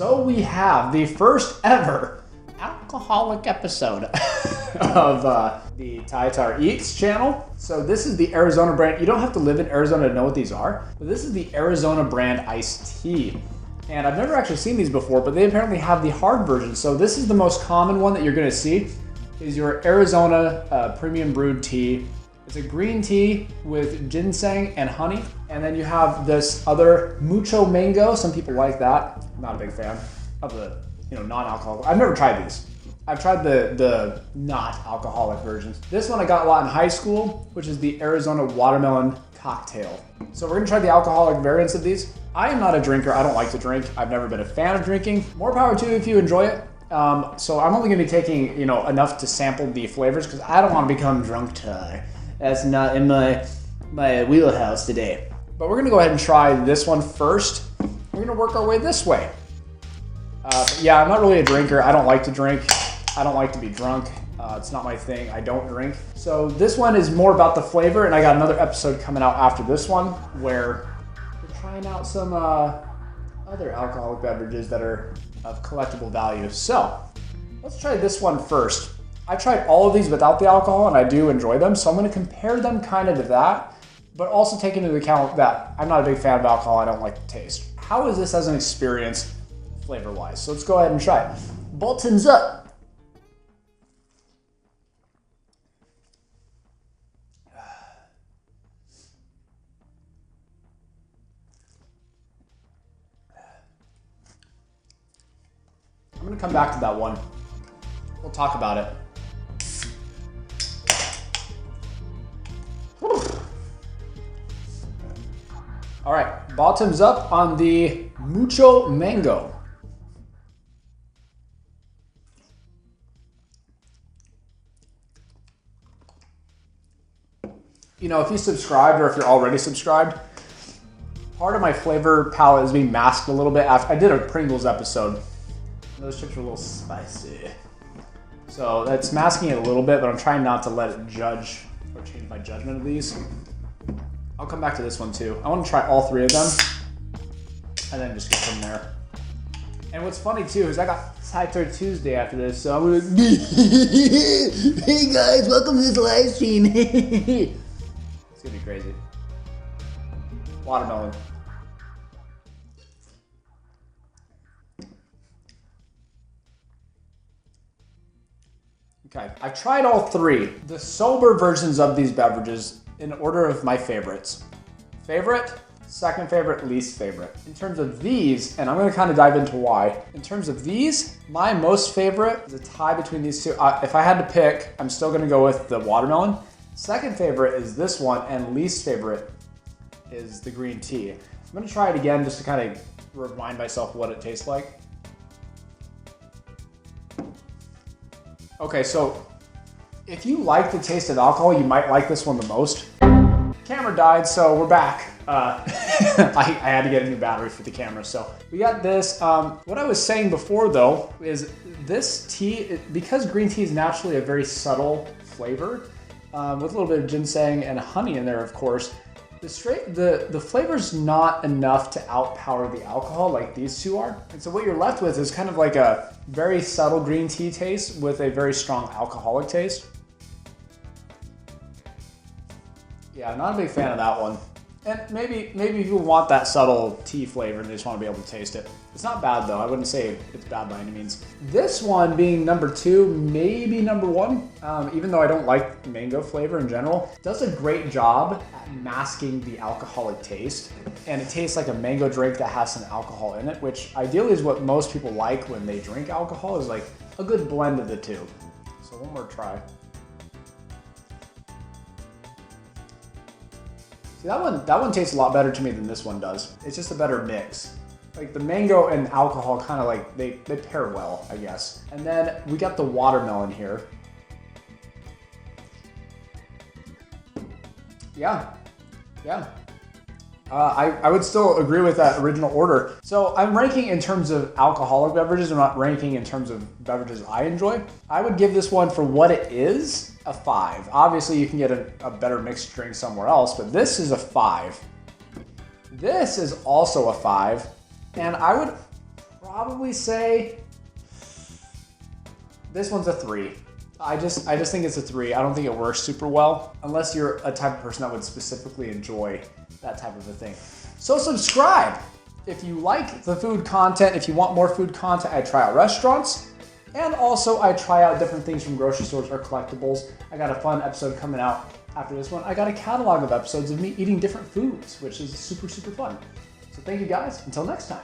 So we have the first ever alcoholic episode of the Taitar Eats channel. So this is the Arizona brand. You don't have to live in Arizona to know what these are, but this is the Arizona brand iced tea. And I've never actually seen these before, but they apparently have the hard version. So this is the most common one that you're gonna see, is your Arizona premium brewed tea. It's a green tea with ginseng and honey. And then you have this other mucho mango. Some people like that. I'm not a big fan of the non-alcoholic. I've never tried these. I've tried the not alcoholic versions. This one I got a lot in high school, which is the Arizona watermelon cocktail. So we're gonna try the alcoholic variants of these. I am not a drinker. I don't like to drink. I've never been a fan of drinking. More power to you if you enjoy it. So I'm only gonna be taking enough to sample the flavors because I don't want to become drunk today. That's not in my wheelhouse today. But we're gonna go ahead and try this one first. We're gonna work our way this way. But yeah, I'm not really a drinker. I don't like to drink. I don't like to be drunk. It's not my thing. I don't drink. So this one is more about the flavor, and I got another episode coming out after this one where we're trying out some other alcoholic beverages that are of collectible value. So let's try this one first. I tried all of these without the alcohol, and I do enjoy them. So I'm going to compare them kind of to that, but also take into account that I'm not a big fan of alcohol. I don't like the taste. How is this as an experience flavor-wise? So let's go ahead and try it. Bottoms up. I'm going to come back to that one. We'll talk about it. All right, bottoms up on the mucho mango. If you subscribed or if you're already subscribed, part of my flavor palette is being masked a little bit. I did a Pringles episode. Those chips are a little spicy. So that's masking it a little bit, but I'm trying not to let it judge or change my judgment of these. I'll come back to this one too. I want to try all three of them and then just go from there. And what's funny too is I got Taitar Tuesday after this, so I'm gonna hey guys, welcome to this live stream. It's gonna be crazy. Watermelon. Okay, I've tried all three. The sober versions of these beverages in order of my favorites. Favorite, second favorite, least favorite. In terms of these, and I'm gonna kind of dive into why. In terms of these, my most favorite is a tie between these two. If I had to pick, I'm still gonna go with the watermelon. Second favorite is this one, and least favorite is the green tea. I'm gonna try it again just to kind of remind myself what it tastes like. Okay, so if you like the taste of alcohol, you might like this one the most. Camera died, so we're back. I had to get a new battery for the camera, so we got this. What I was saying before though is this tea, because green tea is naturally a very subtle flavor, with a little bit of ginseng and honey in there, of course, the flavor's not enough to outpower the alcohol like these two are. And so what you're left with is kind of like a very subtle green tea taste with a very strong alcoholic taste. Yeah, not a big fan of that one. And maybe you want that subtle tea flavor and you just want to be able to taste it. It's not bad though. I wouldn't say it's bad by any means. This one being number 2, maybe number 1, even though I don't like mango flavor in general, does a great job at masking the alcoholic taste. And it tastes like a mango drink that has some alcohol in it, which ideally is what most people like when they drink alcohol, is like a good blend of the two. So one more try. See, that one tastes a lot better to me than this one does. It's just a better mix. Like the mango and alcohol kind of like, they pair well, I guess. And then we got the watermelon here. Yeah. I would still agree with that original order. So I'm ranking in terms of alcoholic beverages. I'm not ranking in terms of beverages I enjoy. I would give this one, for what it is, a 5. Obviously you can get a better mixed drink somewhere else, but this is a 5. This is also a 5. And I would probably say this one's a 3. I just think it's a 3. I don't think it works super well unless you're a type of person that would specifically enjoy that type of a thing. So subscribe if you like the food content. If you want more food content, I try out restaurants, and also I try out different things from grocery stores or collectibles. I got a fun episode coming out after this one. I got a catalog of episodes of me eating different foods, which is super, super fun. So thank you guys. Until next time.